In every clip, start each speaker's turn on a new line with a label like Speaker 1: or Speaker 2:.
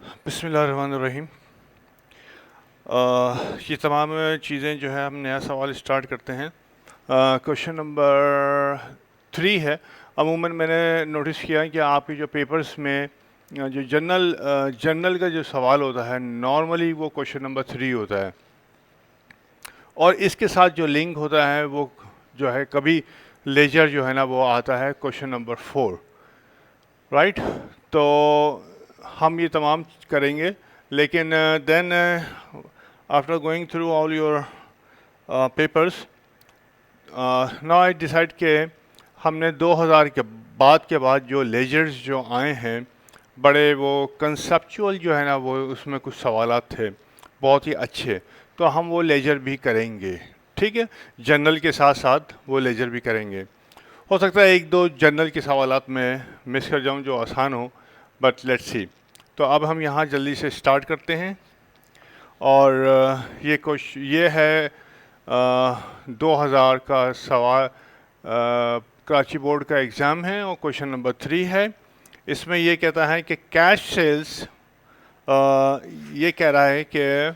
Speaker 1: बिस्मिल्लाहिर्रहमानिर्रहीम। ये तमाम चीज़ें जो है हम नया सवाल स्टार्ट करते हैं। क्वेश्चन नंबर 3 है। अमूमन मैंने नोटिस किया है कि आपके जो पेपर्स में जो जनरल का जो सवाल होता है नॉर्मली वो क्वेश्चन नंबर 3 होता है, और इसके साथ जो लिंक होता है वो जो है कभी लेजर जो है ना वो आता है क्वेश्चन नंबर 4, राइट। तो हम ये तमाम करेंगे, लेकिन then after going through all your papers, now I decide के हमने 2000 के बाद जो लेजर्स जो आए हैं बड़े वो कंसेप्चुअल जो है ना वो उसमें कुछ सवालात थे बहुत ही अच्छे, तो हम वो लेजर भी करेंगे। ठीक है, जनरल के साथ साथ वो लेजर भी करेंगे। हो सकता है एक दो जनरल के सवालात में मिस कर जाऊं जो आसान हो, बट लेट्स सी। तो अब हम यहाँ जल्दी से स्टार्ट करते हैं, और ये है 2000 का सवाल, कराची बोर्ड का एग्ज़ाम है और क्वेश्चन नंबर 3 है। इसमें ये कहता है कि कैश सेल्स, ये कह रहा है कि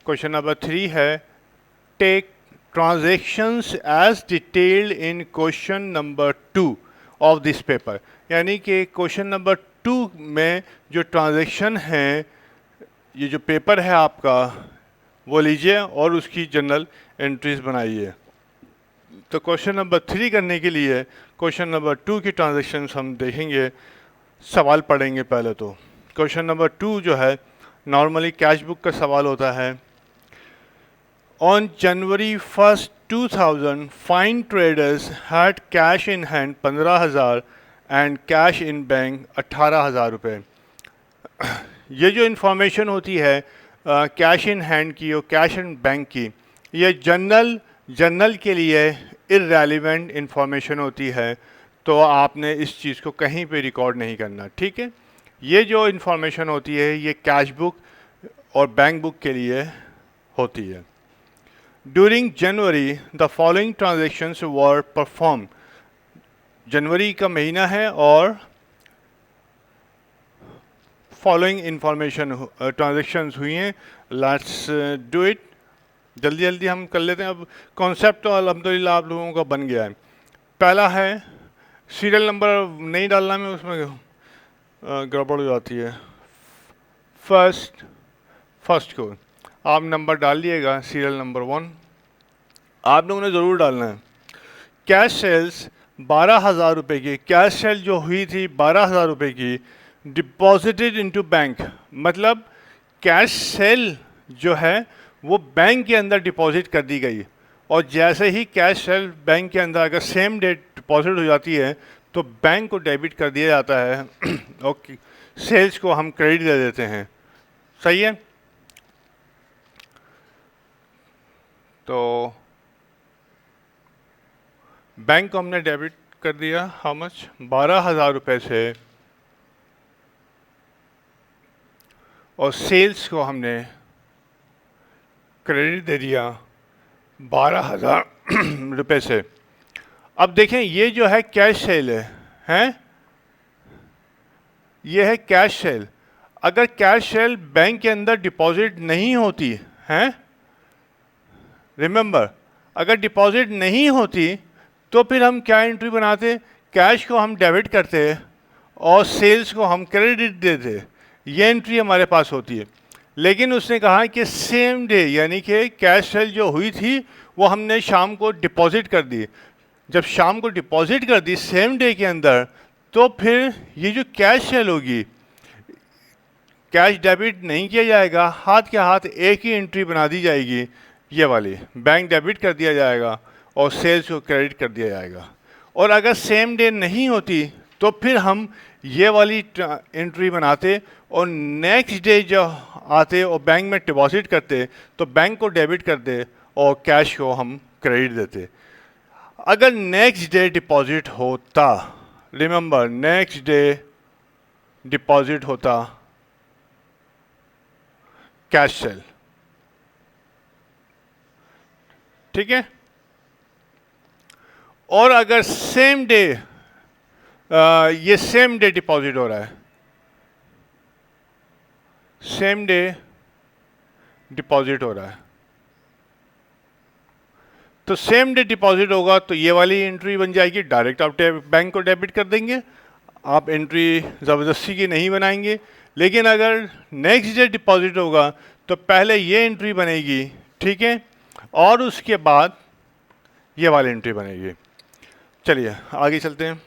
Speaker 1: क्वेश्चन नंबर 3 है, take transactions as detailed in question number 2 of this paper. यानी कि क्वेश्चन नंबर 2 में जो ट्रांजेक्शन हैं, ये जो पेपर है आपका वो लीजिए और उसकी जनरल एंट्रीज बनाइए। तो क्वेश्चन नंबर 3 करने के लिए क्वेश्चन नंबर 2 की ट्रांजेक्शन्स हम देखेंगे, सवाल पढ़ेंगे पहले। तो क्वेश्चन नंबर 2 जो है नॉर्मली कैश बुक का सवाल होता है। On January 1st 2000 fine traders had cash in hand 15,000 and cash in bank 18,000 रुपये। ये जो इंफॉर्मेशन होती है कैश इन हैंड की और कैश इन बैंक की, ये जनरल के लिए इररेलेवेंट इंफॉर्मेशन होती है, तो आपने इस चीज़ को कहीं पे रिकॉर्ड नहीं करना। ठीक है, ये जो इंफॉर्मेशन होती है ये कैश बुक और बैंक बुक के लिए होती है। During January the following transactions were perform. जनवरी का महीना है और फॉलोइंग इंफॉर्मेशन ट्रांजेक्शन्स हुई हैं। लेट्स डू इट, जल्दी जल्दी हम कर लेते हैं। अब कॉन्सेप्ट तो अल्हम्दुलिल्लाह आप लोगों का बन गया है। पहला है सीरियल नंबर नहीं डालना में, उसमें गड़बड़ हो जाती है। फर्स्ट को आप नंबर डाल लिएगा, सीरियल नंबर 1 आप लोगों ने ज़रूर डालना है। कैश सेल्स 12,000 रुपये की, कैश सेल जो हुई थी 12,000 रुपये की, डिपॉजिटेड इनटू बैंक, मतलब कैश सेल जो है वो बैंक के अंदर डिपॉजिट कर दी गई, और जैसे ही कैश सेल बैंक के अंदर अगर सेम डे डिपॉजिट हो जाती है तो बैंक को डेबिट कर दिया जाता है और सेल्स को हम क्रेडिट दे देते हैं। सही है। तो बैंक को हमने डेबिट कर दिया, हाउ मच, 12,000 रुपये से, और सेल्स को हमने क्रेडिट दे दिया 12,000 रुपये से। अब देखें ये जो है कैश सेल है, ये है कैश सेल। अगर कैश सेल बैंक के अंदर डिपॉजिट नहीं होती है, रिमेंबर, अगर डिपॉजिट नहीं होती तो फिर हम क्या एंट्री बनाते, कैश को हम डेबिट करते और सेल्स को हम क्रेडिट देते, ये एंट्री हमारे पास होती है। लेकिन उसने कहा कि सेम डे, यानी कि कैश सेल जो हुई थी वो हमने शाम को डिपॉजिट कर दी। जब शाम को डिपॉजिट कर दी सेम डे के अंदर, तो फिर ये जो कैश सेल होगी, कैश डेबिट नहीं किया जाएगा, हाथ के हाथ एक ही एंट्री बना दी जाएगी, ये वाली, बैंक डेबिट कर दिया जाएगा और सेल्स को क्रेडिट कर दिया जाएगा। और अगर सेम डे नहीं होती तो फिर हम ये वाली एंट्री बनाते और नेक्स्ट डे जब आते और बैंक में डिपॉजिट करते तो बैंक को डेबिट करते और कैश को हम क्रेडिट देते। अगर नेक्स्ट डे डिपॉजिट होता, रिमेंबर नेक्स्ट डे डिपॉजिट होता कैश सेल, ठीक है। और अगर सेम डे, ये सेम डे डिपॉजिट हो रहा है, सेम डे डिपॉजिट हो रहा है। तो सेम डे डिपॉजिट होगा तो ये वाली एंट्री बन जाएगी, डायरेक्ट आप बैंक को डेबिट कर देंगे, आप एंट्री ज़बरदस्ती की नहीं बनाएंगे। लेकिन अगर नेक्स्ट डे डिपॉजिट होगा तो पहले ये एंट्री बनेगी, ठीक है, और उसके बाद ये वाली एंट्री बनेगी। चलिए आगे चलते हैं।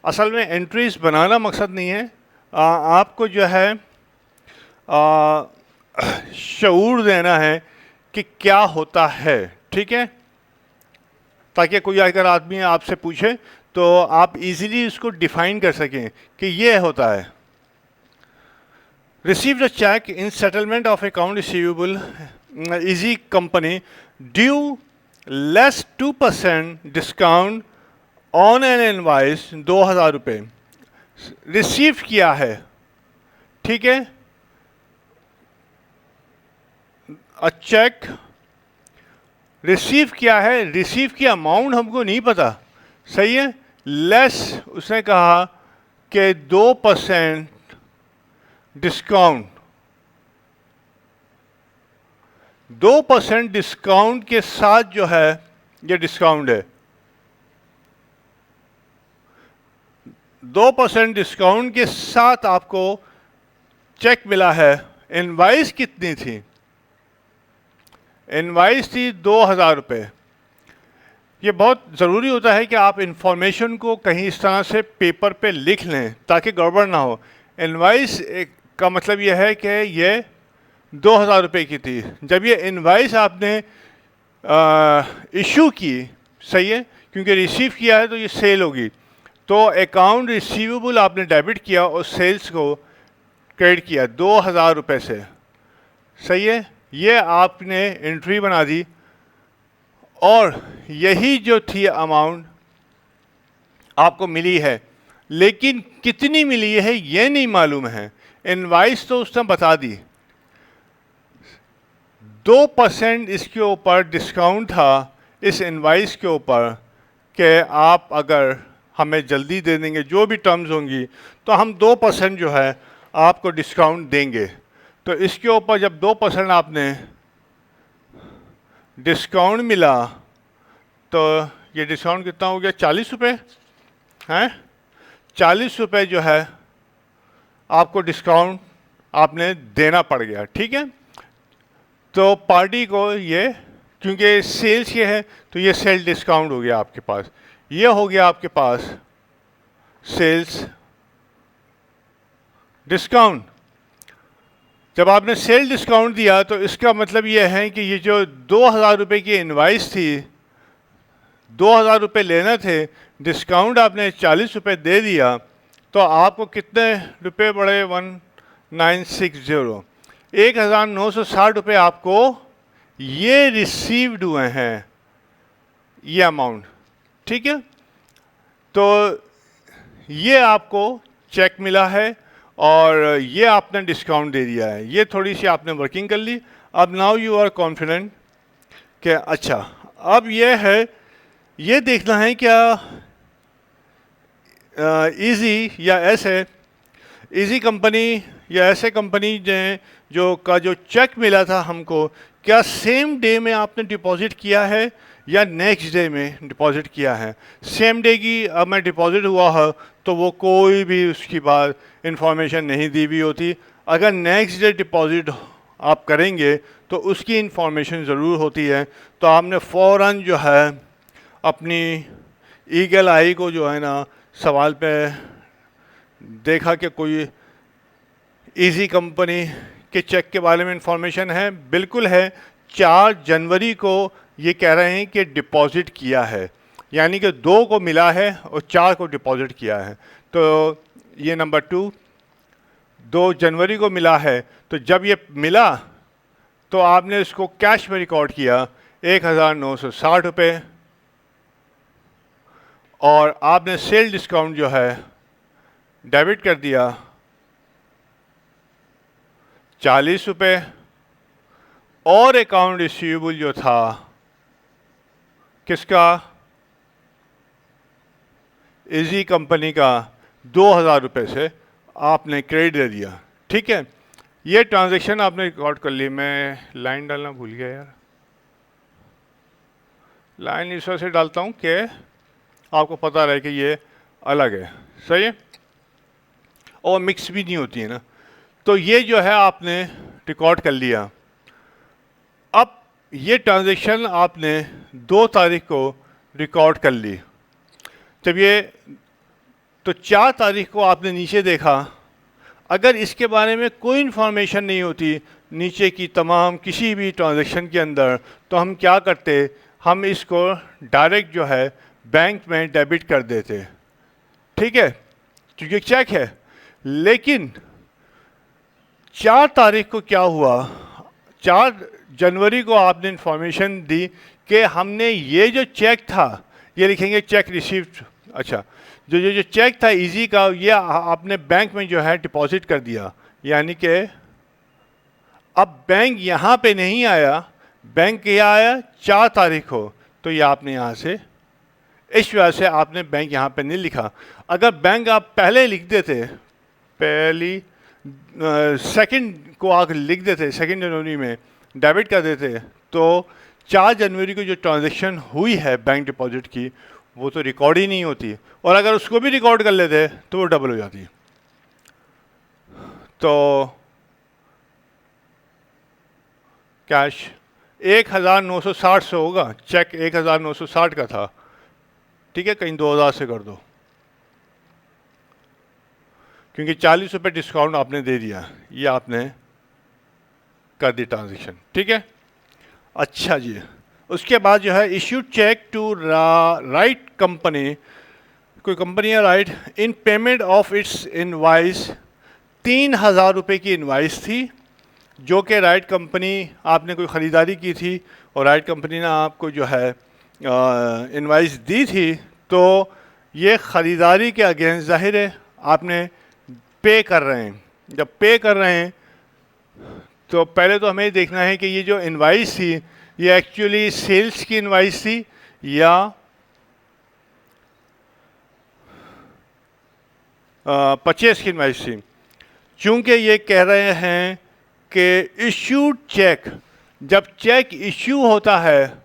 Speaker 1: असल में एंट्रीज बनाना मकसद नहीं है, आपको जो है शऊर देना है कि क्या होता है, ठीक है, ताकि कोई अगर आदमी आपसे पूछे तो आप इजीली उसको डिफाइन कर सकें कि ये होता है। Received a cheque in settlement of account receivable easy company due less 2% discount on an invoice 2000 रुपये रिसीव किया है, ठीक है, चेक रिसीव किया है, रिसीव की अमाउंट हमको नहीं पता, सही है, लेस उसने कहा कि 2% डिस्काउंट, 2% डिस्काउंट के साथ जो है ये डिस्काउंट है, 2% डिस्काउंट के साथ आपको चेक मिला है। इनवाइस कितनी थी? इनवाइस थी 2000 रुपये। ये बहुत ज़रूरी होता है कि आप इंफॉर्मेशन को कहीं इस तरह से पेपर पे लिख लें ताकि गड़बड़ ना हो। इनवाइस का मतलब यह है कि ये 2000 रुपये की थी। जब ये इनवाइस आपने इशू की, सही है, क्योंकि रिसीव किया है तो ये सेल होगी, तो अकाउंट रिसीवेबल आपने डेबिट किया और सेल्स को क्रेडिट किया 2000 रुपये से, सही है, ये आपने एंट्री बना दी और यही जो थी अमाउंट आपको मिली है, लेकिन कितनी मिली है ये नहीं मालूम है। इनवाइस तो उसने बता दी, 2% इसके ऊपर डिस्काउंट था इस इनवाइस के ऊपर कि आप अगर हमें जल्दी दे देंगे जो भी टर्म्स होंगी तो हम 2% जो है आपको डिस्काउंट देंगे। तो इसके ऊपर जब 2% आपने डिस्काउंट मिला तो ये डिस्काउंट कितना हो गया? 40 रुपये हैं, 40 रुपये जो है आपको डिस्काउंट आपने देना पड़ गया, ठीक है। तो पार्टी को ये, क्योंकि सेल्स ये है तो ये सेल डिस्काउंट हो गया आपके पास, ये हो गया आपके पास सेल्स डिस्काउंट। जब आपने सेल डिस्काउंट दिया तो इसका मतलब ये है कि ये जो 2000 रुपये की इनवाइस थी, 2000 रुपये लेना थे, डिस्काउंट आपने 40 रुपये दे दिया, तो आपको कितने रुपये बढ़े? 1960, 1960 रुपये आपको ये रिसीव्ड हुए हैं, ये अमाउंट, ठीक है। तो ये आपको चेक मिला है और ये आपने डिस्काउंट दे दिया है, ये थोड़ी सी आपने वर्किंग कर ली। अब नाउ यू आर कॉन्फिडेंट कि अच्छा अब ये है, ये देखना है क्या इजी या ऐसे, इजी कंपनी या ऐसे कंपनी जो चेक मिला था हमको, क्या सेम डे में आपने डिपॉजिट किया है या नेक्स्ट डे में डिपॉजिट किया है? सेम डे की अब मैं डिपॉजिट हुआ है तो वो कोई भी उसकी बात इंफॉर्मेशन नहीं दी हुई होती। अगर नेक्स्ट डे डिपॉजिट आप करेंगे तो उसकी इंफॉर्मेशन ज़रूर होती है। तो आपने फ़ौरन जो है अपनी ईगल आई को जो है ना सवाल पे देखा कि कोई इजी कंपनी के चेक के बारे में इंफॉर्मेशन है। बिल्कुल है, 4 जनवरी को ये कह रहे हैं कि डिपॉजिट किया है, यानी कि 2 को मिला है और 4 को डिपॉजिट किया है। तो ये नंबर 2 जनवरी को मिला है, तो जब ये मिला तो आपने इसको कैश में रिकॉर्ड किया 1960 रुपये, और आपने सेल डिस्काउंट जो है डेबिट कर दिया 40 रुपये, और अकाउंट रिसीवेबल जो था किसका? इजी कंपनी का 2000 रुपये से आपने क्रेडिट दे दिया, ठीक है। ये ट्रांजैक्शन आपने रिकॉर्ड कर ली। मैं लाइन डालना भूल गया यार, लाइन इस वजह से डालता हूँ कि आपको पता रहे कि ये अलग है, सही है, और मिक्स भी नहीं होती है ना। तो ये जो है आपने रिकॉर्ड कर लिया। अब ये ट्रांजैक्शन आपने 2 तारीख को रिकॉर्ड कर ली। जब ये तो 4 तारीख को आपने नीचे देखा, अगर इसके बारे में कोई इन्फॉर्मेशन नहीं होती नीचे की तमाम किसी भी ट्रांजैक्शन के अंदर, तो हम क्या करते, हम इसको डायरेक्ट जो है बैंक में डेबिट कर देते, ठीक है, क्योंकि चेक है। लेकिन 4 तारीख को क्या हुआ, 4 जनवरी को आपने इंफॉर्मेशन दी कि हमने ये जो चेक था, ये लिखेंगे चेक रिसीव्ड, अच्छा, जो चेक था इजी का, ये आपने बैंक में जो है डिपॉजिट कर दिया। यानी कि अब बैंक यहाँ पे नहीं आया, बैंक क्या आया 4 तारीख को, तो ये आपने यहाँ से, इस वजह से आपने बैंक यहाँ पे नहीं लिखा। अगर बैंक आप पहले लिख देते, पहली सेकंड को आकर लिख देते, 2 जनवरी में डेबिट कर देते, तो 4 जनवरी को जो ट्रांजैक्शन हुई है बैंक डिपॉजिट की, वो तो रिकॉर्ड ही नहीं होती, और अगर उसको भी रिकॉर्ड कर लेते तो वो डबल हो जाती। तो कैश 1960 से होगा, चेक 1960 का था, ठीक है, कहीं 2000 से कर दो, क्योंकि 40 रुपये डिस्काउंट आपने दे दिया, ये आपने कर दी ट्रांजेक्शन, ठीक है। अच्छा जी, उसके बाद जो है issued cheque to right company, कोई कंपनी है right, in payment of its invoice, 3000 रुपये की इनवाइस थी, जो कि राइट कंपनी, आपने कोई ख़रीदारी की थी और राइट कंपनी ने आपको जो है इनवाइस दी थी, तो ये ख़रीदारी के अगेंस्ट ज़ाहिर है आपने पे कर रहे हैं। जब पे कर रहे हैं तो पहले तो हमें देखना है कि ये जो इनवाइस थी, ये एक्चुअली सेल्स की इनवाइस थी या परचेस की इनवाइस थी। चूँकि ये कह रहे हैं कि इश्यूड चेक, जब चेक इश्यू होता है,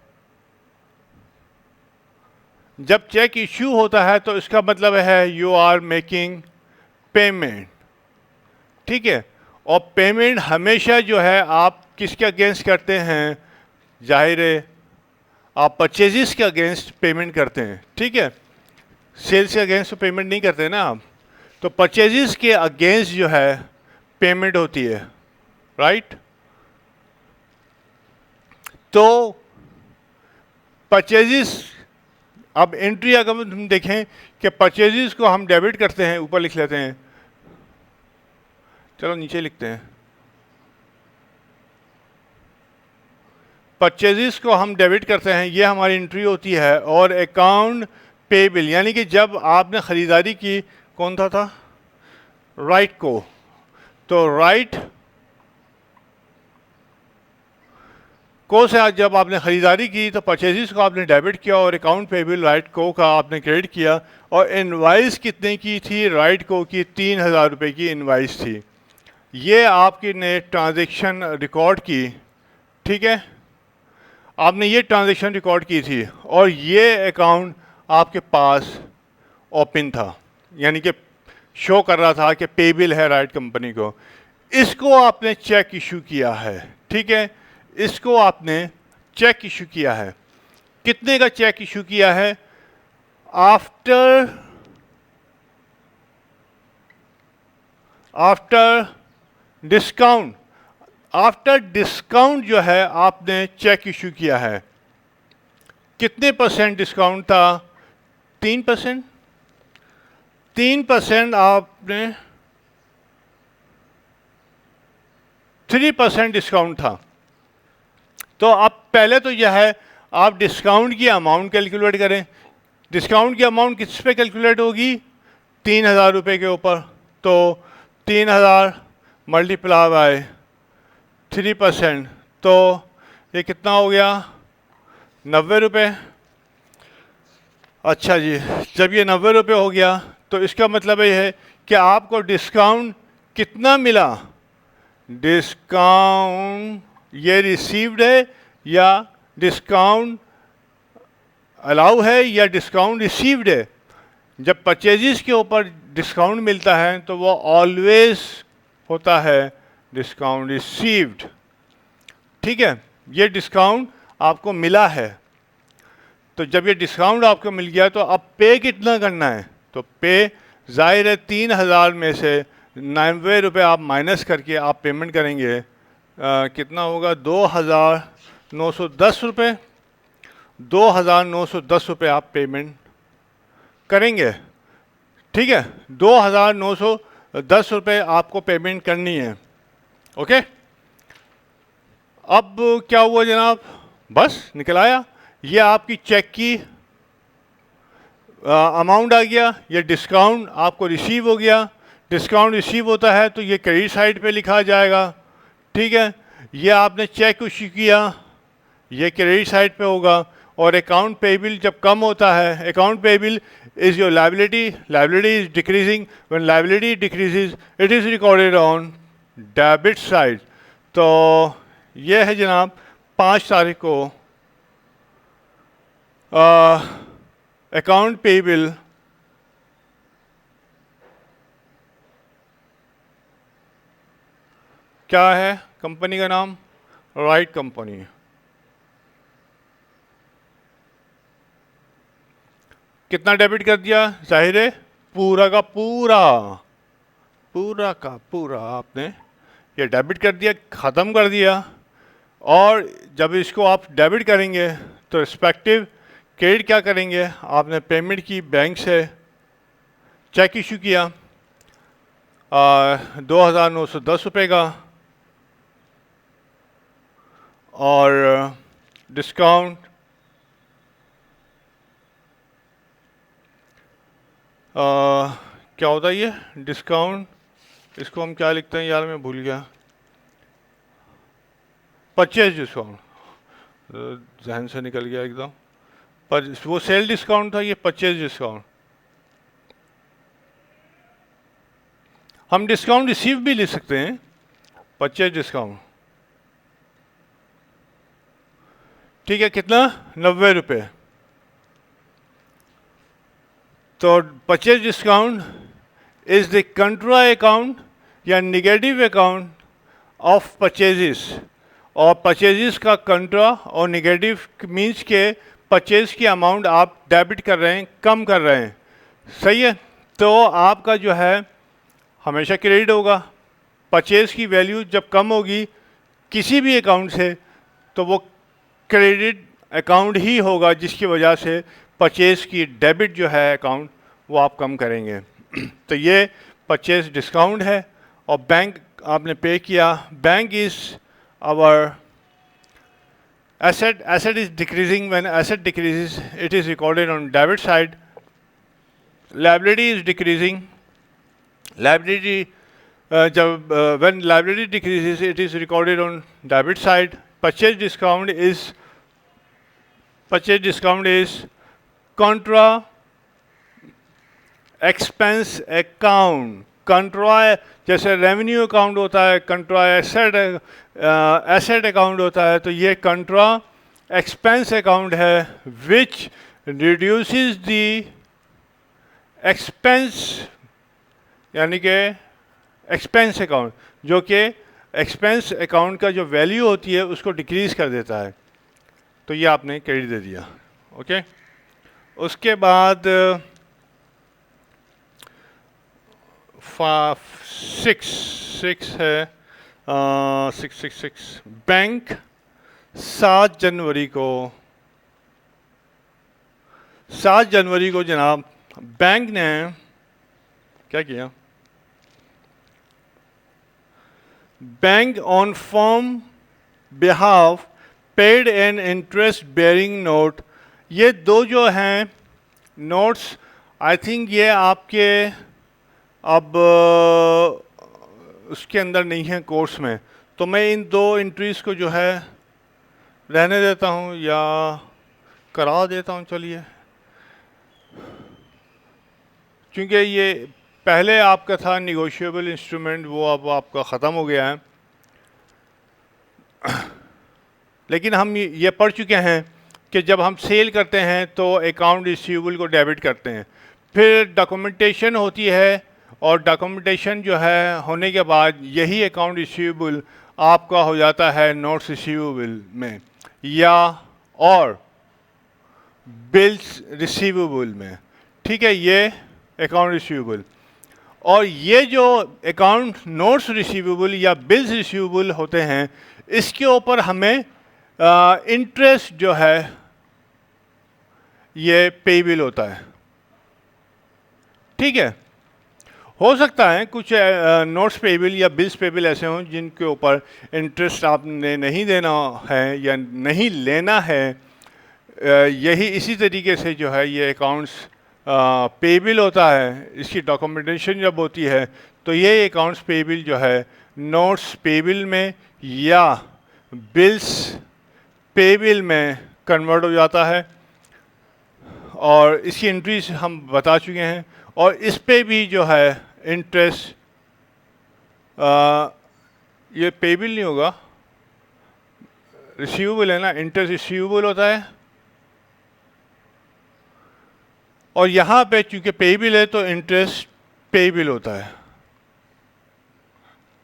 Speaker 1: जब चेक इश्यू होता है तो इसका मतलब है यू आर मेकिंग पेमेंट, ठीक है। और पेमेंट हमेशा जो है आप किसके अगेंस्ट करते हैं, जाहिर है आप परचेजेस के अगेंस्ट पेमेंट करते हैं, ठीक है, सेल्स के अगेंस्ट तो पेमेंट नहीं करते ना आप। तो परचेजेस के अगेंस्ट जो है पेमेंट होती है, राइट। तो परचेजेस, अब एंट्री अगर हम देखें कि परचेजेस को हम डेबिट करते हैं, ऊपर लिख लेते हैं, चलो नीचे लिखते हैं, परचेजेस को हम डेबिट करते हैं, ये हमारी एंट्री होती है। और अकाउंट पेबल, यानी कि जब आपने ख़रीदारी की, कौन था राइट को, तो राइट को से आज जब आपने ख़रीदारी की तो परचेजेस को आपने डेबिट किया और अकाउंट पेबल राइट को का आपने क्रेडिट किया। और इनवाइस कितने की थी, राइट को की 3000 रुपये की इनवाइस थी। ये आपकी ने ट्रांजैक्शन रिकॉर्ड की, ठीक है, आपने ये ट्रांजैक्शन रिकॉर्ड की थी और ये अकाउंट आपके पास ओपन था, यानी कि शो कर रहा था कि पेबल है राइट कंपनी को। इसको आपने चेक इशू किया है, ठीक है, इसको आपने चेक इशू किया है। कितने का चेक इशू किया है, आफ्टर डिस्काउंट, आफ्टर डिस्काउंट जो है आपने चेक इशू किया है। कितने % डिस्काउंट था, 3%, 3% आपने 3% डिस्काउंट था। तो अब पहले तो यह है आप डिस्काउंट की अमाउंट कैलकुलेट करें। डिस्काउंट की अमाउंट किस पे कैलकुलेट होगी, 3000 रुपये के ऊपर। तो 3000 मल्टीप्लाई बाय 3%, तो ये कितना हो गया, 90 रुपये। अच्छा जी, जब ये 90 रुपये हो गया तो इसका मतलब ये है कि आपको डिस्काउंट कितना मिला। डिस्काउंट ये रिसीव्ड है या डिस्काउंट अलाउ है या डिस्काउंट रिसीव्ड है। जब परचेजिस के ऊपर डिस्काउंट मिलता है तो वो ऑलवेज होता है डिस्काउंट रिसीव्ड। ठीक है, ये डिस्काउंट आपको मिला है। तो जब ये डिस्काउंट आपको मिल गया तो अब पे कितना करना है। तो पे ज़ाहिर है 3000 में से 90 रुपये आप माइनस करके आप पेमेंट करेंगे। कितना होगा 2910 रुपये। 2910 रुपये आप पेमेंट करेंगे। ठीक है, 2910 रुपये आपको पेमेंट करनी है। ओके, अब क्या हुआ जनाब, बस निकल आया, ये आपकी चेक की अमाउंट आ गया, ये डिस्काउंट आपको रिसीव हो गया। डिस्काउंट रिसीव होता है तो ये क्रेडिट साइड पे लिखा जाएगा। ठीक है, ये आपने चेक इशू किया, ये क्रेडिट साइड पे होगा। और अकाउंट पेबल जब कम होता है, account payable is your liability, liability is decreasing, when liability decreases it is recorded on debit side. तो ये है जनाब 5 तारीख को अकाउंट पेबल क्या है, कंपनी का नाम राइट कंपनी। कितना डेबिट कर दिया, जाहिर है पूरा का पूरा, पूरा का पूरा आपने ये डेबिट कर दिया, ख़त्म कर दिया। और जब इसको आप डेबिट करेंगे तो रिस्पेक्टिव क्रेडिट क्या करेंगे, आपने पेमेंट की बैंक से, चेक इशू किया 2910 रुपये का, और डिस्काउंट क्या होता है ये डिस्काउंट, इसको हम क्या लिखते हैं यार, मैं भूल गया, परचेज डिस्काउंट, जहन से निकल गया एकदम। पर वो सेल डिस्काउंट था, ये परचेज डिस्काउंट। हम डिस्काउंट रिसीव भी लिख सकते हैं, परचेज डिस्काउंट। ठीक है, कितना 90 रुपये। तो purchase discount is the कंट्रा account या निगेटिव अकाउंट ऑफ परचेजेस। और परचेजेस का कंट्रा और निगेटिव मीन्स के परचेज की अमाउंट आप डेबिट कर रहे हैं, कम कर रहे हैं। सही है, तो आपका जो है हमेशा क्रेडिट होगा। परचेज की वैल्यू जब कम होगी किसी भी अकाउंट से तो वो क्रेडिट अकाउंट ही होगा, जिसकी वजह से परचेज की डेबिट जो है अकाउंट वो आप कम करेंगे। तो ये परचेज डिस्काउंट है। और बैंक आपने पे किया, bank is our asset, asset is decreasing, when asset decreases it is recorded on debit side. Liability is decreasing, liability when liability decreases it is recorded on debit side. Purchase discount is contra expense account. कंट्रा जैसे revenue account होता है, कंट्रा asset account होता है, तो ये कंट्रा expense account है विच reduces the expense, यानी कि एक्सपेंस अकाउंट जो कि एक्सपेंस अकाउंट का जो वैल्यू होती है उसको डिक्रीज़ कर देता है। तो ये आपने क्रेडिट दे दिया। ओके, उसके बाद 6 है 666 बैंक 7 जनवरी को जनाब बैंक ने क्या किया, bank on firm behalf paid an interest bearing note. ये दो जो हैं नोट्स, आई थिंक ये आपके अब उसके अंदर नहीं है कोर्स में, तो मैं इन दो एंट्रीज़ को जो है रहने देता हूँ या करा देता हूँ। चलिए क्योंकि ये पहले आपका था निगोशिएबल इंस्ट्रूमेंट, वो अब आपका ख़त्म हो गया है। लेकिन हम ये पढ़ चुके हैं कि जब हम सेल करते हैं तो अकाउंट रिसीवेबल को डेबिट करते हैं, फिर डॉक्यूमेंटेशन होती है, और डॉक्यूमेंटेशन जो है होने के बाद यही अकाउंट रिसीवेबल आपका हो जाता है नोट्स रिसीवेबल में या और बिल्स रिसीवेबल में। ठीक है, ये अकाउंट रिसीवेबल, और ये जो अकाउंट नोट्स रिसीवेबल या बिल्स रिसीवेबल होते हैं, इसके ऊपर हमें इंटरेस्ट जो है ये पेबल होता है। ठीक है, हो सकता है कुछ नोट्स पेबल या बिल्स पेबल ऐसे हों जिनके ऊपर इंटरेस्ट आपने नहीं देना है या नहीं लेना है। यही इसी तरीके से जो है ये अकाउंट्स पेबल होता है। इसकी डॉक्यूमेंटेशन जब होती है तो ये अकाउंट्स पेबल जो है नोट्स पेबल में या बिल्स पेबल में कन्वर्ट हो जाता है, और इसकी एंट्रीज हम बता चुके हैं। और इस पे भी जो है इंटरेस्ट, ये पेबल नहीं होगा, रिसीवेबल है ना, इंटरेस्ट रिसीवेबल होता है, और यहाँ पे चूंकि पेबल है तो इंटरेस्ट पेबल होता है।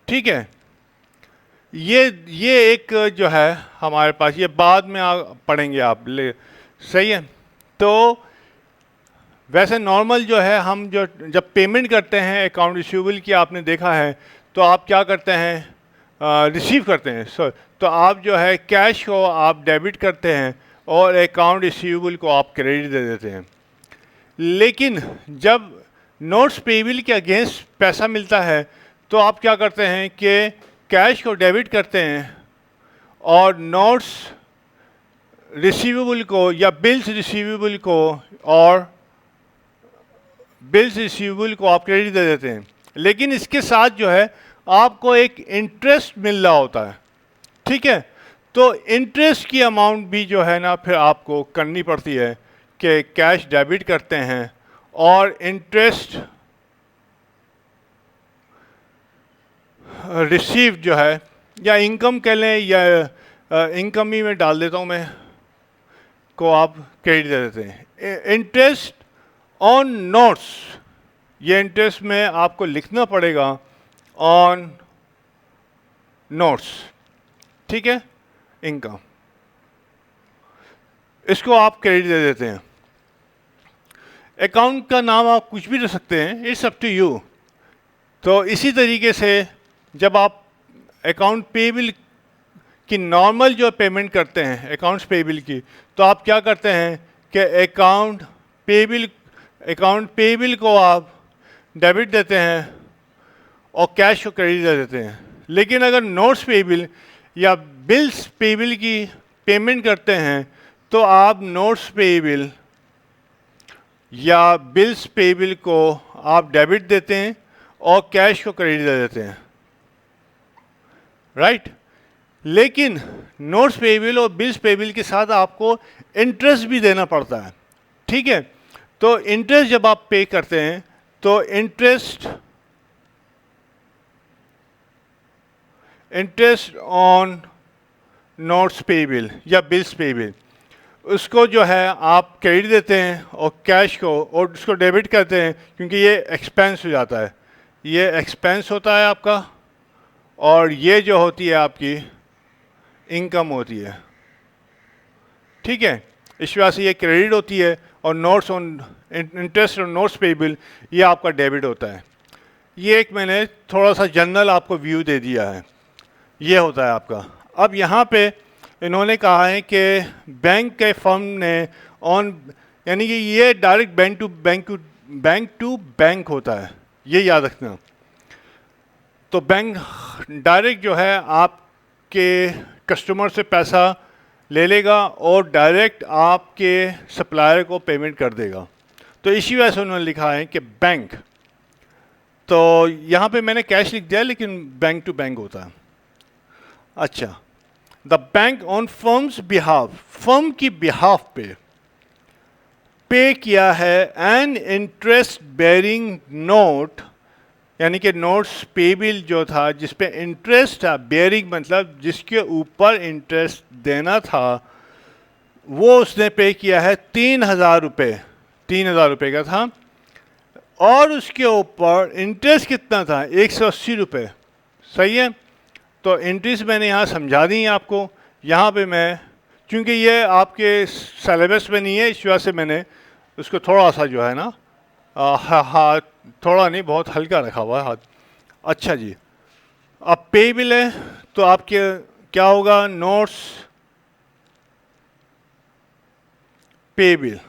Speaker 1: ठीक है, ये एक जो है हमारे पास, ये बाद में पढ़ेंगे आप सही है। तो वैसे नॉर्मल जो है हम जो जब पेमेंट करते हैं अकाउंट रिसीवेबल की, आपने देखा है तो आप क्या करते हैं, रिसीव करते हैं तो आप जो है कैश को आप डेबिट करते हैं और अकाउंट रिसीवेबल को आप क्रेडिट दे देते हैं। लेकिन जब नोट्स पेबल के अगेंस्ट पैसा मिलता है तो आप क्या करते हैं कि कैश को डेबिट करते हैं और नोट्स रिसीवेबल को या बिल्स रिसीवेबल को और बिल्स रिसीवेबल को आप क्रेडिट दे देते हैं। लेकिन इसके साथ जो है आपको एक इंटरेस्ट मिल रहा होता है। ठीक है, तो इंटरेस्ट की अमाउंट भी जो है ना फिर आपको करनी पड़ती है कि कैश डेबिट करते हैं और इंटरेस्ट रिसीव जो है, या इनकम कह लें या इनकम ही में डाल देता हूँ मैं, को आप क्रेडिट दे देते हैं। इंटरेस्ट ऑन नोट्स, ये इंटरेस्ट में आपको लिखना पड़ेगा ऑन नोट्स। ठीक है, इनकम, इसको आप क्रेडिट दे देते हैं। अकाउंट का नाम आप कुछ भी रख सकते हैं, इट्स अप टू यू। तो इसी तरीके से जब आप अकाउंट पेबल की नॉर्मल जो पेमेंट करते हैं अकाउंट्स पेबल की, तो आप क्या करते हैं कि अकाउंट पेबल को आप डेबिट देते हैं और कैश को क्रेडिट दे देते हैं। लेकिन अगर नोट्स पेबल या बिल्स पेबल की पेमेंट करते हैं तो आप नोट्स पेबल या बिल्स पेबल को आप डेबिट देते हैं और कैश को क्रेडिट दे देते हैं, राइट। लेकिन नोट्स पेबल और बिल्स पेबल के साथ आपको इंटरेस्ट भी देना पड़ता है। ठीक है, तो इंटरेस्ट जब आप पे करते हैं तो इंटरेस्ट ऑन नोट्स पेबल या बिल्स पेबल, उसको जो है आप क्रेडिट देते हैं और कैश को और उसको डेबिट करते हैं, क्योंकि ये एक्सपेंस हो जाता है, ये एक्सपेंस होता है आपका, और ये जो होती है आपकी इनकम होती है। ठीक है, इस वजह से ये क्रेडिट होती है और notes on interest on notes payable ये आपका डेबिट होता है। ये एक मैंने थोड़ा सा जनरल आपको व्यू दे दिया है, ये होता है आपका। अब यहाँ पे इन्होंने कहा है कि बैंक के फर्म ने ऑन, यानी कि ये डायरेक्ट बैंक टू बैंक होता है, ये याद रखना। तो बैंक डायरेक्ट जो है आपके कस्टमर से पैसा ले लेगा और डायरेक्ट आपके सप्लायर को पेमेंट कर देगा। तो इसी वजह से उन्होंने लिखा है कि बैंक, तो यहाँ पे मैंने कैश लिख दिया लेकिन बैंक टू बैंक होता है। अच्छा, the bank on firms behalf, firm की बिहाफ पे पे किया है एन इंटरेस्ट बेयरिंग नोट, यानी कि नोट्स पेबिल जो था जिस पे इंटरेस्ट था, बेयरिंग मतलब जिसके ऊपर इंटरेस्ट देना था, वो उसने पे किया है 3,000 रुपये, 3,000 रुपये का था। और उसके ऊपर इंटरेस्ट कितना था, 180 रुपये। सही है। तो इंटरेस्ट मैंने यहाँ समझा दी आपको। यहाँ पे मैं, क्योंकि ये आपके सिलेबस में नहीं है, इस वजह से मैंने उसको थोड़ा सा जो है ना हाथ, थोड़ा नहीं बहुत हल्का रखा हुआ है हाथ। अच्छा जी, अब पे बिल है तो आपके क्या होगा, नोट्स पे बिल,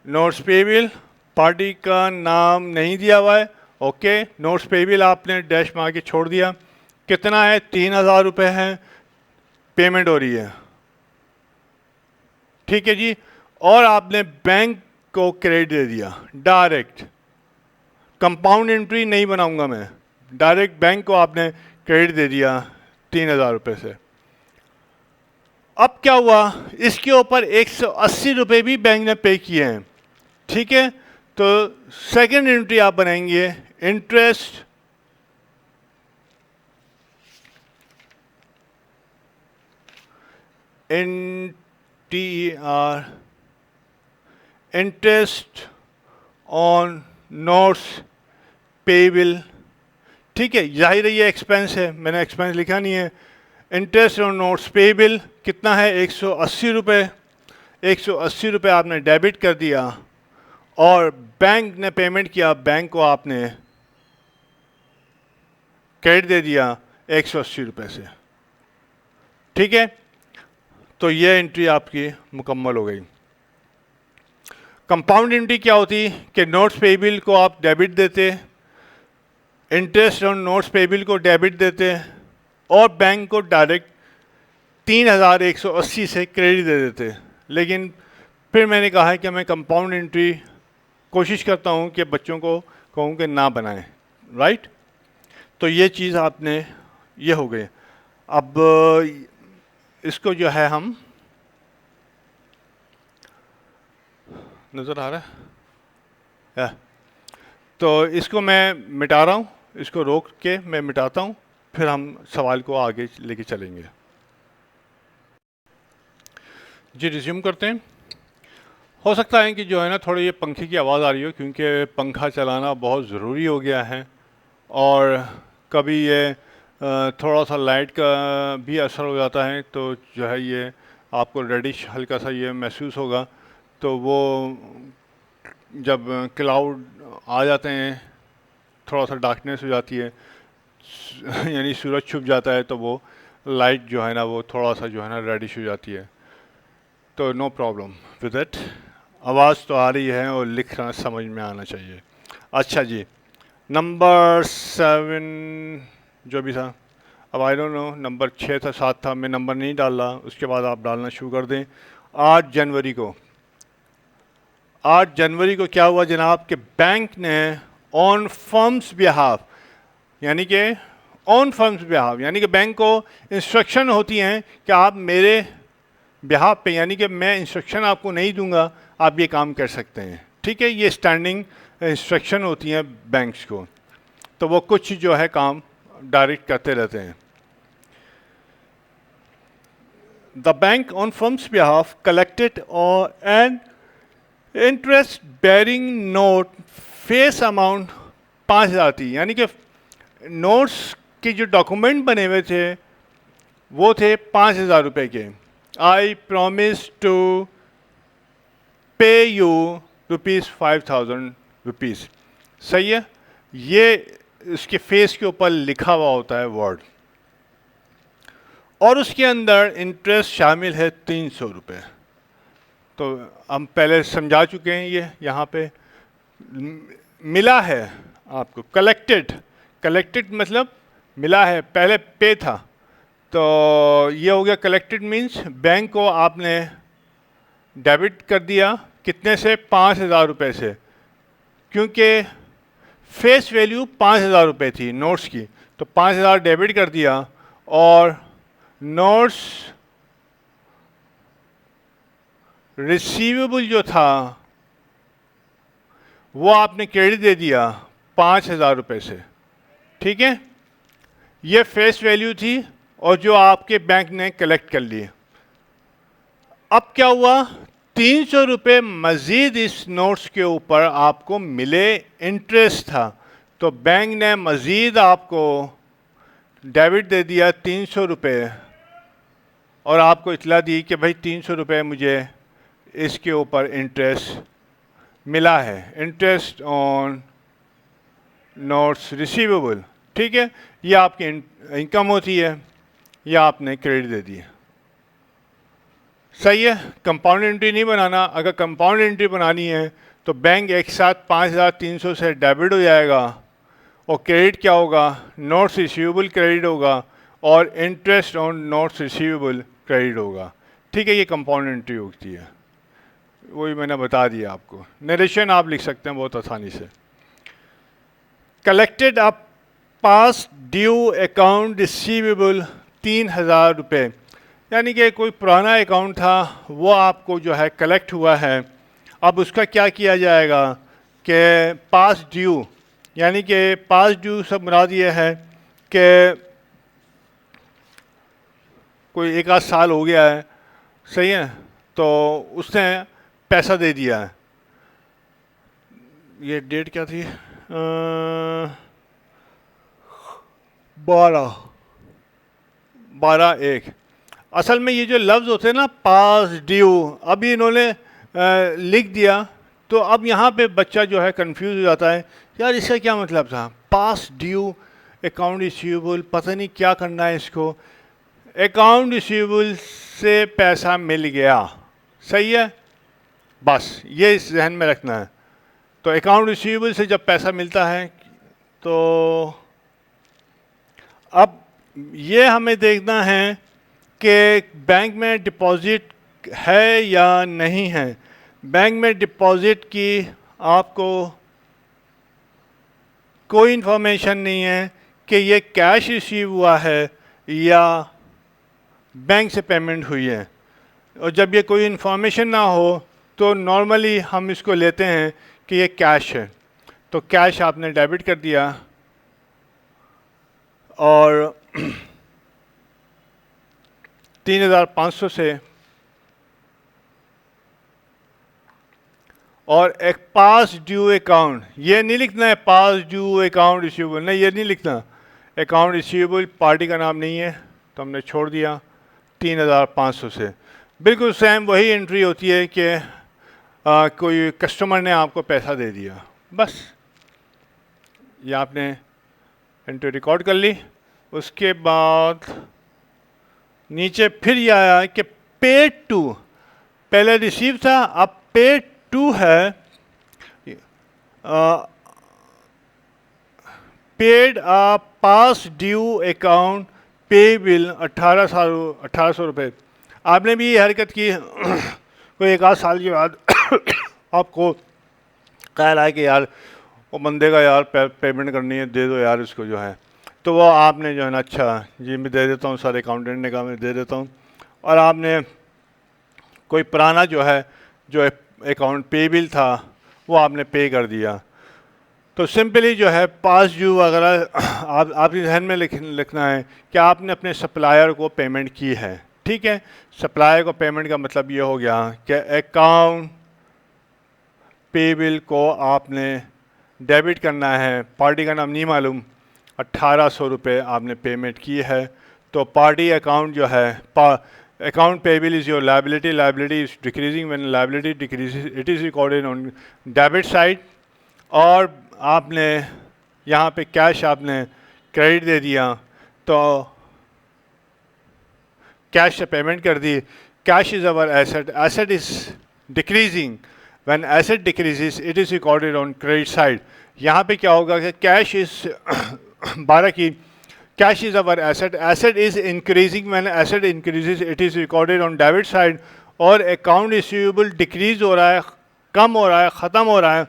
Speaker 1: नोट्स पे बिल, पार्टी का नाम नहीं दिया हुआ है। ओके, नोट्स पे बिल आपने डैश मार के छोड़ दिया। कितना है, 3,000 रुपये है, पेमेंट हो रही है। ठीक है जी। और आपने बैंक को क्रेडिट दे दिया डायरेक्ट, कंपाउंड एंट्री नहीं बनाऊंगा मैं, डायरेक्ट बैंक को आपने क्रेडिट दे दिया 3,000 रुपये से। अब क्या हुआ, इसके ऊपर 180 रुपये भी बैंक ने पे किए हैं। ठीक है, तो सेकंड एंट्री आप बनाएंगे interest NTER, interest on notes payable. ठीक है, जाहिर है ये एक्सपेंस है, मैंने एक्सपेंस लिखा नहीं है। इंटरेस्ट ऑन नोट्स पेबल कितना है, 180 रुपये। 180 रुपये आपने डेबिट कर दिया और बैंक ने पेमेंट किया, बैंक को आपने क्रेडिट दे दिया 180 रुपये से। ठीक है, तो ये एंट्री आपकी मुकम्मल हो गई। कंपाउंड एंट्री क्या होती कि नोट्स पेबल को आप डेबिट देते, इंटरेस्ट ऑन नोट्स पेबल को डेबिट देते और बैंक को डायरेक्ट 3,180 से क्रेडिट दे देते। लेकिन फिर मैंने कहा है कि मैं कंपाउंड एंट्री कोशिश करता हूँ कि बच्चों को कहूँ कि ना बनाएं, राइट। तो ये चीज़ आपने, ये हो गई। अब इसको जो है हम, नज़र आ रहा है, तो इसको मैं मिटा रहा हूँ, इसको रोक के मैं मिटाता हूँ, फिर हम सवाल को आगे लेके चलेंगे। जी रिज्यूम करते हैं। हो सकता है कि जो है ना थोड़ी ये पंखे की आवाज़ आ रही हो, क्योंकि पंखा चलाना बहुत ज़रूरी हो गया है और कभी ये थोड़ा सा लाइट का भी असर हो जाता है, तो जो है ये आपको रेडिश हल्का सा ये महसूस होगा। तो वो जब क्लाउड आ जाते हैं, थोड़ा सा डार्कनेस हो जाती है, यानी सूरज छुप जाता है, तो वो लाइट जो है ना वो थोड़ा सा जो है ना रेडिश हो जाती है। तो नो प्रॉब्लम विद इट, आवाज़ तो आ रही है और लिखना समझ में आना चाहिए। अच्छा जी, नंबर 7 जो भी था, अब आई डोंट नो नंबर 6 था 7 था, मैं नंबर नहीं डाल रहा, उसके बाद आप डालना शुरू कर दें। 8 जनवरी को, 8 जनवरी को क्या हुआ जनाब कि बैंक ने ऑन फर्म्स बिहाफ, यानी कि ऑन फर्म्स बिहाफ, यानी कि बैंक को इंस्ट्रक्शन होती हैं कि आप मेरे बिहाफ पे, यानी कि मैं इंस्ट्रक्शन आपको नहीं दूंगा, आप ये काम कर सकते हैं। ठीक है, ये स्टैंडिंग इंस्ट्रक्शन होती हैं बैंक्स को, तो वो कुछ जो है काम डायरेक्ट करते रहते हैं। The bank on firms behalf collected an interest bearing note face amount 5,000 थी, यानी कि नोट्स के जो डॉक्यूमेंट बने हुए थे वो थे 5,000 रुपये के। आई प्रॉमिस टू पे यू ₹5,000। सही है, ये इसके फेस के ऊपर लिखा हुआ होता है वर्ड, और उसके अंदर इंटरेस्ट शामिल है 300 रुपये। तो हम पहले समझा चुके हैं, ये यहाँ पे मिला है आपको, कलेक्टेड, कलेक्टेड मतलब मिला है, पहले पे था, तो ये हो गया कलेक्टेड मीन्स बैंक को आपने डेबिट कर दिया, कितने से, 5,000 रुपये से, क्योंकि फेस वैल्यू 5,000 रुपये थी नोट्स की, तो 5,000 डेबिट कर दिया और नोट्स रिसीवेबल जो था वो आपने क्रेडिट दे दिया 5,000 रुपये से, ठीक है। ये फेस वैल्यू थी और जो आपके बैंक ने कलेक्ट कर लिए। अब क्या हुआ, 300 रुपये मज़ीद इस नोट्स के ऊपर आपको मिले, इंटरेस्ट था, तो बैंक ने मज़ीद आपको डेबिट दे दिया 300 रुपये और आपको इतला दी कि भाई 300 रुपये मुझे इसके ऊपर इंटरेस्ट मिला है, इंटरेस्ट ऑन नोट्स रिसीवेबल, ठीक है। ये आपकी इनकम होती है, या आपने क्रेडिट दे दिया, सही है। कंपाउंड एंट्री नहीं बनाना। अगर कंपाउंड एंट्री बनानी है तो बैंक एक साथ 5,300 से डेबिट हो जाएगा और क्रेडिट क्या होगा, नोट्स रिसीवेबल क्रेडिट होगा और interest on notes receivable credit होगा, ठीक है। ये कंपाउंड एंट्री होती है, वही मैंने बता दिया आपको। नरेशन आप लिख सकते हैं बहुत आसानी से। कलेक्टेड अप पास ड्यू अकाउंट रिसीवेबल 3,000 रुपये, यानी कि कोई पुराना अकाउंट था वो आपको जो है कलेक्ट हुआ है। अब उसका क्या किया जाएगा कि पास ड्यू, यानी कि पास ड्यू सब मुराद ये है कि कोई एक आध साल हो गया है, सही है, तो उसने पैसा दे दिया है। ये डेट क्या थी, 12/1। असल में ये जो लफ्ज़ होते हैं ना पास ड्यू, अभी इन्होंने लिख दिया तो अब यहाँ पे बच्चा जो है कंफ्यूज हो जाता है, यार इसका क्या मतलब था, पास ड्यू अकाउंट रिसीवेबल, पता नहीं क्या करना है इसको। अकाउंट रिसीवेबल से पैसा मिल गया, सही है, बस ये इस जहन में रखना है। तो अकाउंट रिसीवेबल से जब पैसा मिलता है तो अब ये हमें देखना है कि बैंक में डिपॉज़िट है या नहीं है। बैंक में डिपॉज़िट की आपको कोई इन्फॉर्मेशन नहीं है कि ये कैश रिसीव हुआ है या बैंक से पेमेंट हुई है, और जब ये कोई इन्फॉर्मेशन ना हो तो नॉर्मली हम इसको लेते हैं कि ये कैश है। तो कैश आपने डेबिट कर दिया और 3,500 से, और एक पास ड्यू अकाउंट, ये नहीं लिखना है पास ड्यू अकाउंट रिसीवेबल, नहीं ये नहीं लिखना। अकाउंट रिसीवेबल पार्टी का नाम नहीं है तो हमने छोड़ दिया 3,500 से। बिल्कुल सेम वही एंट्री होती है कि कोई कस्टमर ने आपको पैसा दे दिया, बस ये आपने एंट्री रिकॉर्ड कर ली। उसके बाद नीचे फिर ये आया कि पेड टू, पहले रिसीव था अब पेड टू है, पेड आ पास ड्यू अकाउंट पे बिल 1,800 रुपये। आपने भी ये हरकत की कोई एक आध साल के बाद आपको ख्याल आया कि यार वो बंदे का यार पेमेंट करनी है, दे दो यार इसको जो है, तो वो आपने जो है ना, अच्छा जी मैं दे देता हूँ, सारे अकाउंटेंट ने कहा मैं दे देता हूँ, और आपने कोई पुराना जो है जो अकाउंट पे बिल था वो आपने पे कर दिया। तो सिंपली जो है पास ड्यू वगैरह आपके जहन में लिखना है कि आपने अपने सप्लायर को पेमेंट की है, ठीक है। सप्लायर को पेमेंट का मतलब ये हो गया कि अकाउंट पे बिल को आपने डेबिट करना है, पार्टी का नाम नहीं मालूम, 1,800 रुपये आपने पेमेंट की है। तो पार्टी अकाउंट जो है, account payable is your liability, liability is decreasing, when liability decreases it is recorded on debit side, और आपने यहाँ पे कैश आपने क्रेडिट दे दिया तो कैश से पेमेंट कर दी। Cash is our asset, asset is decreasing, when asset decreases it is recorded on credit side. यहाँ पे क्या होगा कि कैश इज़ 12 की, cash is our asset, asset is increasing, when asset increases it is recorded on debit side, और account receivable decrease हो रहा है, कम हो रहा है, ख़त्म हो रहा है,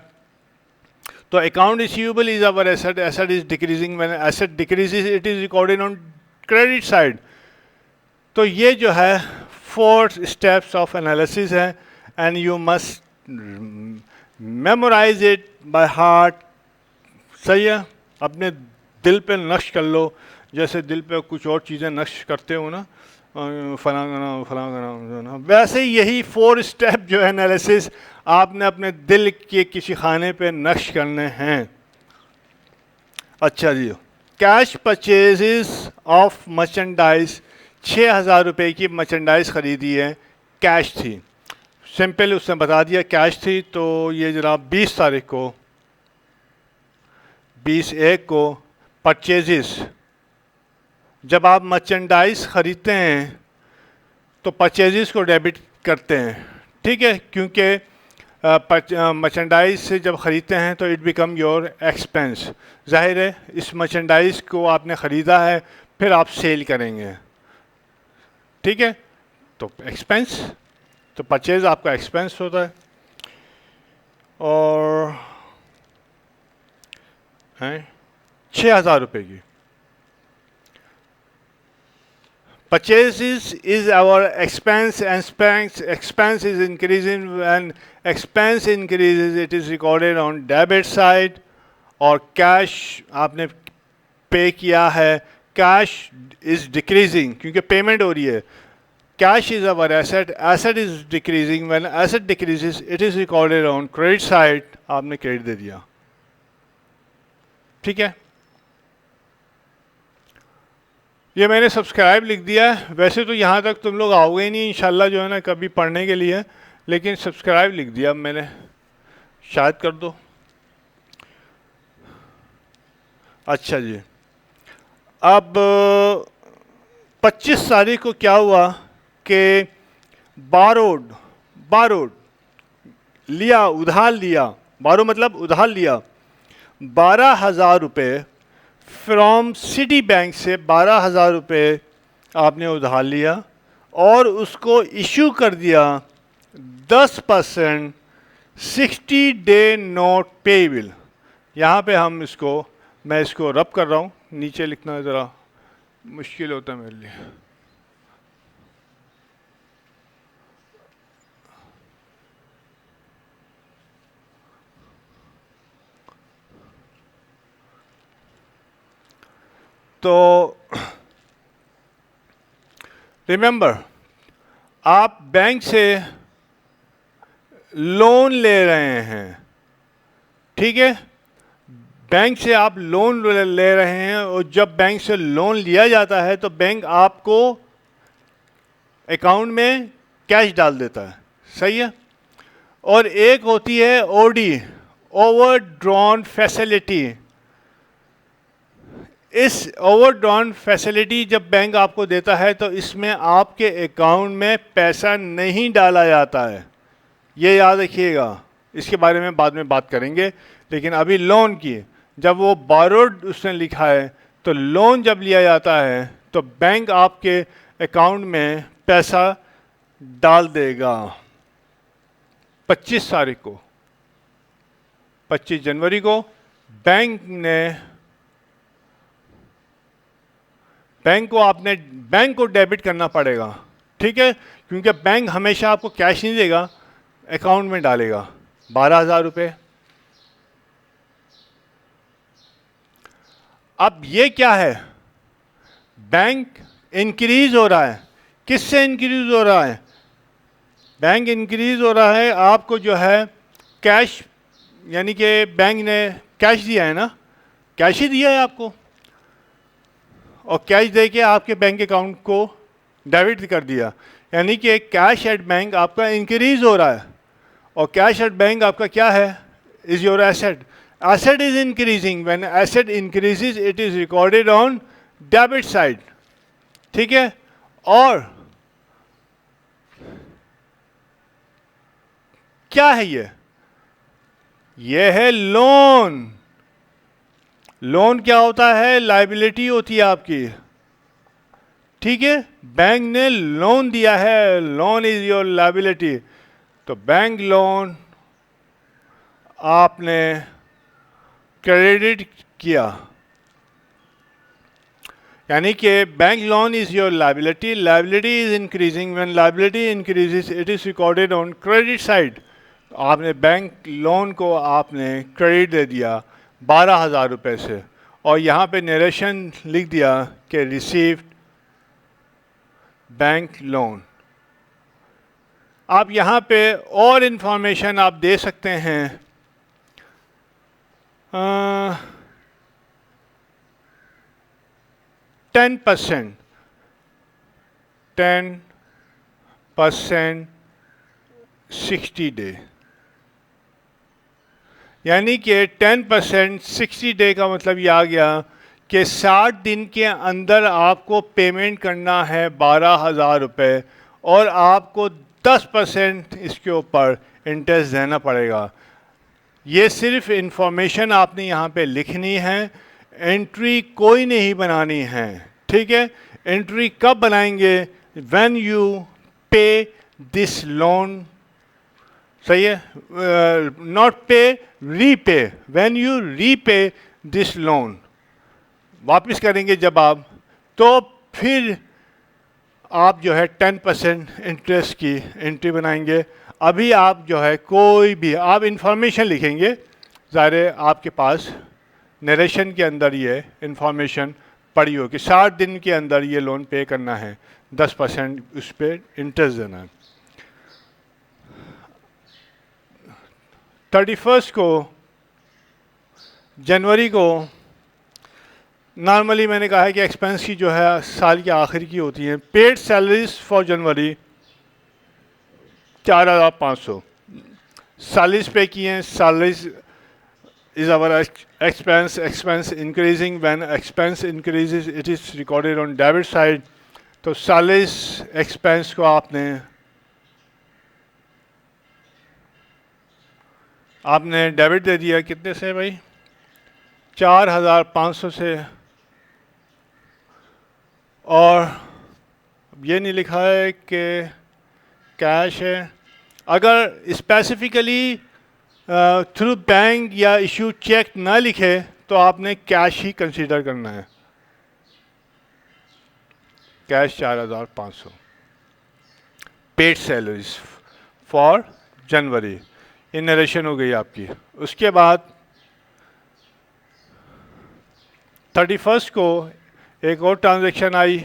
Speaker 1: तो account receivable is our asset, asset is decreasing, when asset decreases it is recorded on credit side. तो ये जो है 4 स्टेप्स ऑफ एनालिसिस है। And you must memorize it by heart. सही है, अपने दिल पे नक्श कर लो, जैसे दिल पे कुछ और चीज़ें नक्श करते हो ना, फलां करना, वैसे ही यही 4 स्टेप जो है एनालिसिस आपने अपने दिल के किसी खाने पे नक्श करने हैं। अच्छा जी, कैश परचेजेस ऑफ मर्चेंडाइज, 6,000 रुपये की मर्चेंडाइज ख़रीदी है, कैश थी। सिंपल उसने बता दिया कैश थी, तो ये जनाब 20 तारीख को 20/1 को परचेजेस, जब आप मर्चेंडाइज ख़रीदते हैं तो परचेजेस को डेबिट करते हैं, ठीक है, क्योंकि मर्चेंडाइज से जब ख़रीदते हैं तो इट बिकम योर एक्सपेंस। जाहिर है इस मर्चेंडाइज को आपने ख़रीदा है, फिर आप सेल करेंगे, ठीक है, तो एक्सपेंस, तो परचेज आपका एक्सपेंस होता है। और हैं 6,000 रुपये की purchases is our expense, and expense is increasing. When expense increases it is recorded on debit side, और कैश आपने पे किया है, कैश इज डिक्रीजिंग क्योंकि पेमेंट हो रही है। Cash is our asset, asset is decreasing, when asset decreases it is recorded on credit side, आपने credit दे दिया, ठीक है। ये मैंने सब्सक्राइब लिख दिया है, वैसे तो यहाँ तक तुम लोग आओगे ही नहीं इंशाल्लाह जो है ना कभी पढ़ने के लिए, लेकिन सब्सक्राइब लिख दिया मैंने, शायद कर दो। अच्छा जी, अब 25 तारीख को क्या हुआ कि बारोड लिया, उधार लिया, बारो मतलब उधार लिया, 12,000 रुपये फ्रॉम सिटी बैंक से, 12,000 रुपये आपने उधार लिया और उसको इशू कर दिया 10% 60 डे नोट पेएबल। यहाँ पे हम इसको, मैं इसको रब कर रहा हूँ, नीचे लिखना ज़रा मुश्किल होता है मेरे लिए। तो रिमेंबर, आप बैंक से लोन ले रहे हैं, ठीक है, बैंक से आप लोन ले रहे हैं, और जब बैंक से लोन लिया जाता है तो बैंक आपको अकाउंट में कैश डाल देता है, सही है। और एक होती है ओडी, ओवर ड्रॉन फैसिलिटी। इस ओवरड्रॉन फैसिलिटी जब बैंक आपको देता है तो इसमें आपके अकाउंट में पैसा नहीं डाला जाता है, ये याद रखिएगा, इसके बारे में बाद में बात करेंगे। लेकिन अभी लोन की, जब वो बारोड उसने लिखा है तो लोन जब लिया जाता है तो बैंक आपके अकाउंट में पैसा डाल देगा। 25 तारीख को, 25 जनवरी को बैंक को डेबिट करना पड़ेगा, ठीक है, क्योंकि बैंक हमेशा आपको कैश नहीं देगा, अकाउंट में डालेगा 12,000 रुपये। अब ये क्या है, बैंक इंक्रीज हो रहा है, किससे इंक्रीज हो रहा है, बैंक इंक्रीज हो रहा है आपको जो है कैश, यानी कि बैंक ने कैश दिया है ना, कैश ही दिया है आपको, और कैश दे के आपके बैंक अकाउंट को डेबिट कर दिया, यानी कि कैश एट बैंक आपका इंक्रीज हो रहा है। और कैश एट बैंक आपका क्या है, is your asset, asset is increasing, when asset increases it is recorded on debit side, ठीक है। और क्या है ये है लोन। लोन क्या होता है, लायबिलिटी होती है आपकी, ठीक है, बैंक ने लोन दिया है, लोन इज योर लायबिलिटी, तो बैंक लोन आपने क्रेडिट किया। यानी कि bank loan is your liability, liability is increasing, when liability increases it is recorded on credit side. आपने बैंक लोन को आपने क्रेडिट दे दिया 12,000 रुपये से, और यहाँ पे नरेशन लिख दिया कि रिसीव्ड बैंक लोन। आप यहाँ पे और इंफॉर्मेशन आप दे सकते हैं। 10% 60 डे, यानी कि 10% 60 डे का मतलब ये आ गया कि 60 दिन के अंदर आपको पेमेंट करना है 12,000 रुपये, और आपको 10% इसके ऊपर इंटरेस्ट देना पड़ेगा। ये सिर्फ इंफॉर्मेशन आपने यहाँ पे लिखनी है, एंट्री कोई नहीं बनानी है, ठीक है। एंट्री कब बनाएंगे? व्हेन यू पे दिस लोन, सही है, नॉट पे, repay, when you repay this loan, वापस करेंगे जब आप, तो फिर आप जो है 10% इंटरेस्ट की एंट्री बनाएंगे। अभी आप जो है कोई भी आप इंफॉर्मेशन लिखेंगे, ज़ाहिर है आपके पास नरेशन के अंदर ये इंफॉर्मेशन पड़ी हो कि 60 दिन के अंदर ये लोन पे करना है, 10% उस पर इंटरेस्ट देना है। 31 को जनवरी को नॉर्मली मैंने कहा है कि एक्सपेंस की जो है साल के आखिर की होती हैं। Paid salaries for January 4,500 salaries pay किए हैं। Salaries is our expense, expense increasing, when expense increases it is recorded on debit side. तो सैलरीज एक्सपेंस को आपने डेबिट दे दिया, कितने से भाई? 4,500 से, और ये नहीं लिखा है कि कैश है। अगर स्पेसिफिकली थ्रू बैंक या इशू चेक ना लिखे तो आपने कैश ही कंसीडर करना है। कैश 4,500 पेड सैलरीज फॉर जनवरी, ये नरेशन हो गई आपकी। उसके बाद 31 को एक और ट्रांजैक्शन आई।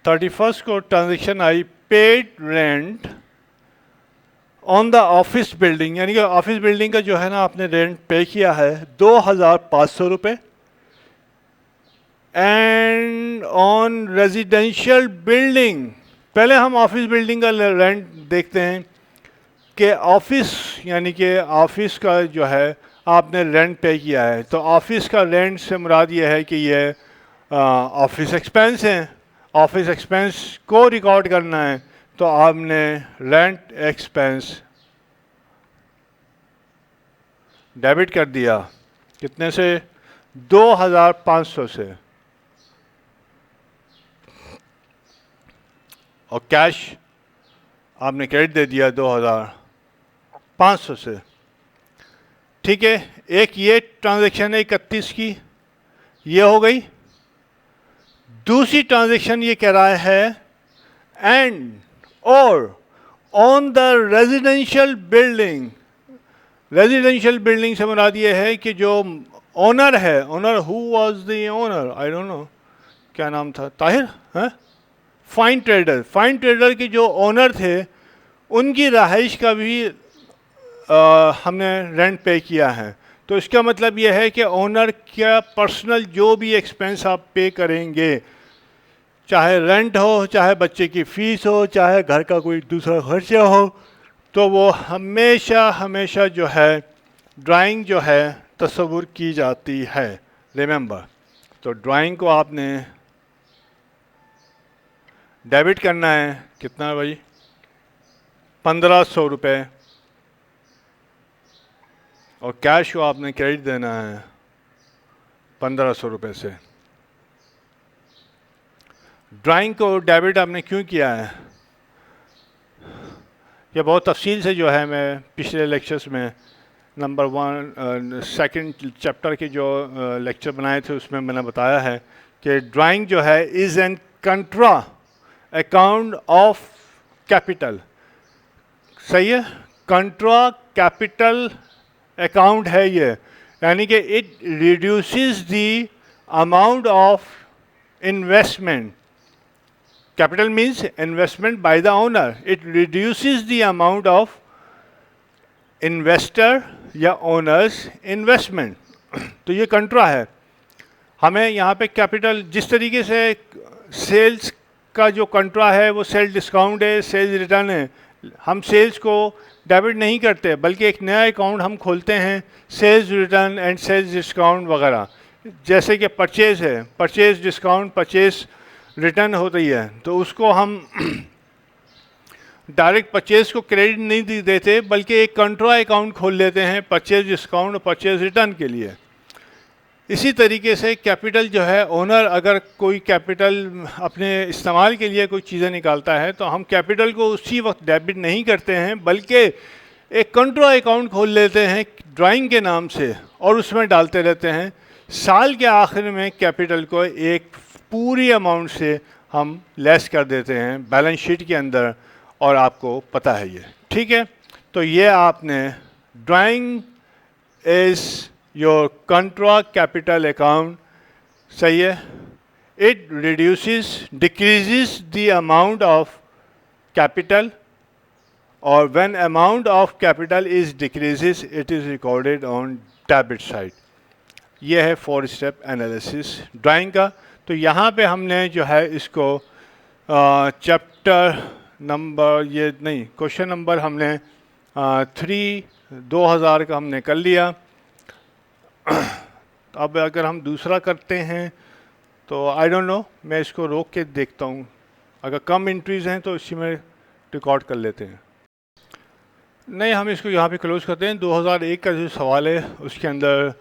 Speaker 1: 31 को transaction I, paid rent on the office building, यानी कि ऑफिस बिल्डिंग का जो है ना आपने रेंट पे किया है 2,500 रुपये। एंड ऑन रेजिडेंशियल बिल्डिंग, पहले हम ऑफिस बिल्डिंग का रेंट देखते हैं कि ऑफिस, यानी कि ऑफिस का जो है आपने रेंट पे किया है, तो ऑफिस का रेंट से मुराद ये है कि ये ऑफिस एक्सपेंस है। ऑफिस एक्सपेंस को रिकॉर्ड करना है, तो आपने रेंट एक्सपेंस डेबिट कर दिया, कितने से? 2,500 से, और कैश आपने क्रेडिट दे दिया 2,500 से, ठीक है। एक ये ट्रांजैक्शन है 31 की, ये हो गई। दूसरी ट्रांजैक्शन ये कह रहा है एंड और on the residential building. Residential building से मुराद ये है कि जो ओनर है, owner who was the owner, I don't know क्या नाम था, ताहिर है, फाइन ट्रेडर, फाइन ट्रेडर के जो ओनर थे उनकी रहाइश का भी हमने रेंट पे किया है। तो इसका मतलब यह है कि ओनर का पर्सनल जो भी एक्सपेंस आप पे करेंगे, चाहे रेंट हो, चाहे बच्चे की फ़ीस हो, चाहे घर का कोई दूसरा खर्चा हो, तो वो हमेशा हमेशा जो है ड्राइंग जो है तस्वुर की जाती है, रिमेंबर। तो ड्राइंग को आपने डेबिट करना है, कितना भाई? 1,500 रुपये, और कैश को आपने क्रेडिट देना है 1,500 रुपये से। ड्राइंग को डेबिट आपने क्यों किया है, यह बहुत तफसील से जो है मैं पिछले लेक्चर्स में नंबर 1 सेकंड चैप्टर के जो लेक्चर बनाए थे उसमें मैंने बताया है कि ड्राइंग जो है is an कंट्रा account of capital. सही है, कंट्रा कैपिटल अकाउंट है ये, यानी कि it reduces the amount of investment. Capital means investment by the owner, it reduces the amount of investor या ओनर्स इन्वेस्टमेंट। तो ये कंट्रा है। हमें यहाँ पे कैपिटल, जिस तरीके से सेल्स का जो कंट्रा है वो सेल डिस्काउंट है, सेल्स रिटर्न है, हम सेल्स को डेबिट नहीं करते बल्कि एक नया अकाउंट हम खोलते हैं, sales return and sales discount वगैरह। जैसे कि परचेज़ है, परचेज़ डिस्काउंट, परचेज़ रिटर्न होती है, तो उसको हम डायरेक्ट परचेज़ को क्रेडिट नहीं देते बल्कि एक कंट्रा अकाउंट खोल लेते हैं परचेज़ डिस्काउंट और परचेज़ रिटर्न के लिए। इसी तरीके से कैपिटल जो है, ओनर अगर कोई कैपिटल अपने इस्तेमाल के लिए कोई चीज़ें निकालता है तो हम कैपिटल को उसी वक्त डेबिट नहीं करते हैं बल्कि एक कंट्रा अकाउंट खोल लेते हैं ड्राइंग के नाम से और उसमें डालते रहते हैं। साल के आखिर में कैपिटल को एक पूरी अमाउंट से हम लेस कर देते हैं बैलेंस शीट के अंदर, और आपको पता है ये, ठीक है। तो ये आपने drawing is your contra capital account, सही है। It reduces decreases the amount of capital, और when amount of capital is decreases it is recorded on debit side. ये है 4 स्टेप एनालिसिस ड्राइंग का। तो यहाँ पे हमने जो है इसको चैप्टर नंबर, ये नहीं, क्वेश्चन नंबर हमने 3 2000 का हमने कर लिया। अब अगर हम दूसरा करते हैं तो आई डोंट नो, मैं इसको रोक के देखता हूँ, अगर कम एंट्रीज़ हैं तो इसी में रिकॉर्ड कर लेते हैं। नहीं, हम इसको यहाँ पे क्लोज करते हैं। 2001 का जो सवाल है उसके अंदर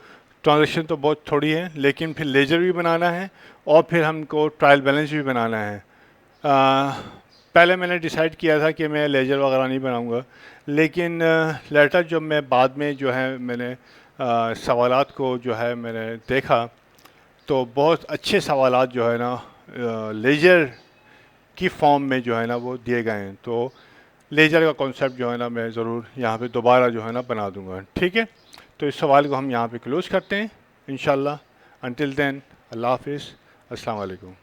Speaker 1: ट्रांजैक्शन तो बहुत थोड़ी है, लेकिन फिर लेजर भी बनाना है और फिर हमको ट्रायल बैलेंस भी बनाना है। पहले मैंने डिसाइड किया था कि मैं लेजर वगैरह नहीं बनाऊंगा, लेकिन लेटर जब मैं बाद में जो है मैंने सवालात को जो है मैंने देखा तो बहुत अच्छे सवालात जो है ना लेजर की फॉर्म में जो है ना वो दिए गए हैं। तो लेजर का कॉन्सेप्ट जो है ना मैं ज़रूर यहाँ पे दोबारा जो है ना बना दूंगा, ठीक है। तो इस सवाल को हम यहाँ पे क्लोज़ करते हैं इंशाल्लाह। अंटिल देन, अल्लाह हाफिज़, अस्सलाम वालेकुम।